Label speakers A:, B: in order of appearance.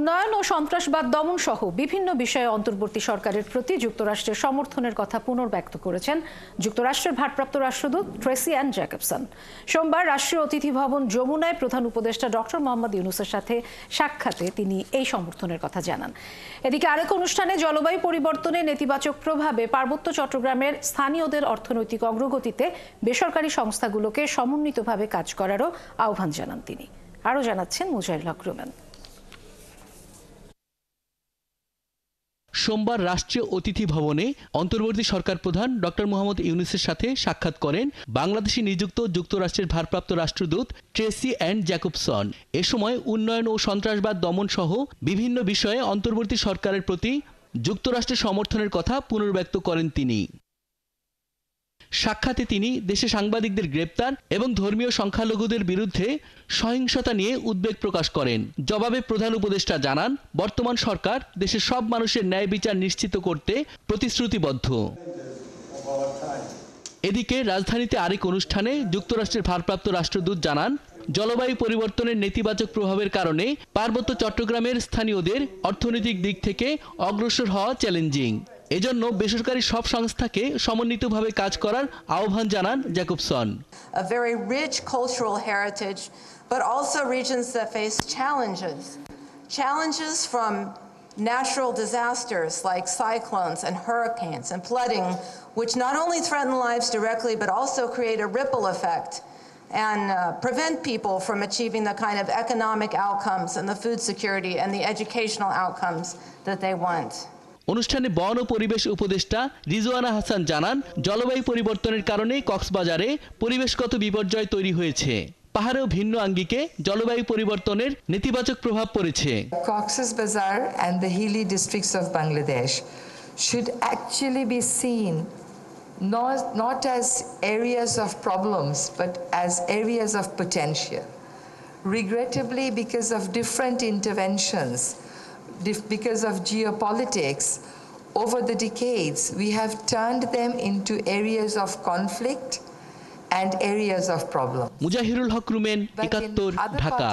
A: উন্নয়ন ও সন্ত্রাসবাদ দমন সহ বিভিন্ন বিষয়ে অন্তর্বর্তী সরকারের প্রতি যুক্তরাষ্ট্রের সমর্থনের কথা পুনর্ব্যক্ত করেছেন যুক্তরাষ্ট্রের ভারপ্রাপ্ত রাষ্ট্রদূত ট্রেসি অ্যান জ্যাকবসন। সোমবার রাষ্ট্রীয় অতিথি ভবন যমুনায় প্রধান উপদেষ্টা ডক্টর মোহাম্মদ ইউনূসের সাথে সাক্ষাতে তিনি এই সমর্থনের কথা জানান। এদিকে আরেক অনুষ্ঠানে জলবায়ু পরিবর্তনের নেতিবাচক প্রভাবে পার্বত্য চট্টগ্রামের স্থানীয়দের অর্থনৈতিক অগ্রগতিতে বেসরকারি সংস্থাগুলোকে সমন্বিতভাবে কাজ করারও আহ্বান জানান তিনি। আরও জানাচ্ছেন মুজাহিরুল হক রুমেন।
B: সোমবার রাষ্ট্রীয় অতিথি ভবনে অন্তর্বর্তী সরকার প্রধান ডক্টর মোহাম্মদ ইউনূসের সাথে সাক্ষাৎ করেন বাংলাদেশে নিযুক্ত যুক্তরাষ্ট্রের ভারপ্রাপ্ত রাষ্ট্রদূত ট্রেসি অ্যান জ্যাকবসন। এ সময় উন্নয়ন ও সন্ত্রাসবাদ দমন সহ বিভিন্ন বিষয়ে অন্তর্বর্তী সরকারের প্রতি যুক্তরাষ্ট্রের সমর্থনের কথা পুনর্ব্যক্ত করেন তিনি। সাক্ষাতে তিনি দেশে সাংবাদিকদের গ্রেপ্তার এবং ধর্মীয় সংখ্যালঘুদের বিরুদ্ধে সহিংসতা নিয়ে উদ্বেগ প্রকাশ করেন। জবাবে প্রধান উপদেষ্টা জানান, বর্তমান সরকার দেশের সব মানুষের ন্যায় বিচার নিশ্চিত করতে প্রতিশ্রুতিবদ্ধ। এদিকে রাজধানীতে আরেক অনুষ্ঠানে যুক্তরাষ্ট্রের ভারপ্রাপ্ত রাষ্ট্রদূত জানান, জলবায়ু পরিবর্তনের নেতিবাচক প্রভাবের কারণে পার্বত্য চট্টগ্রামের স্থানীয়দের অর্থনৈতিক দিক থেকে অগ্রসর হওয়া চ্যালেঞ্জিং। এজন্য বেসরকারি সব সংস্থাকে সমন্বিতভাবে কাজ করার আহ্বান জানান Jacobson.
C: A very rich cultural heritage, but also regions that face challenges from natural disasters like cyclones and hurricanes and flooding, which not only threaten lives directly but also create a ripple effect and prevent people from achieving the kind of economic outcomes and the food security and the educational outcomes that they want.
B: অনুষ্ঠানে বন ও পরিবেশ উপদেষ্টা রিজওয়ানা হাসান জানান, জলবায়ু পরিবর্তনের কারণে কক্সবাজারে পরিবেশগত বিপর্যয় তৈরি হয়েছে। পাহাড়েও ভিন্ন আঙ্গিকে জলবায়ু পরিবর্তনের নেতিবাচক প্রভাব পড়েছে।
D: Cox's Bazar and the hilly districts of Bangladesh should actually be seen not as areas of problems but as areas of potential. Regrettably, because of different interventions, because of geopolitics, over the decades, we have turned them into areas of conflict and areas of problem.
B: Mujahirul Haque Rumen, ৭১, Dhaka.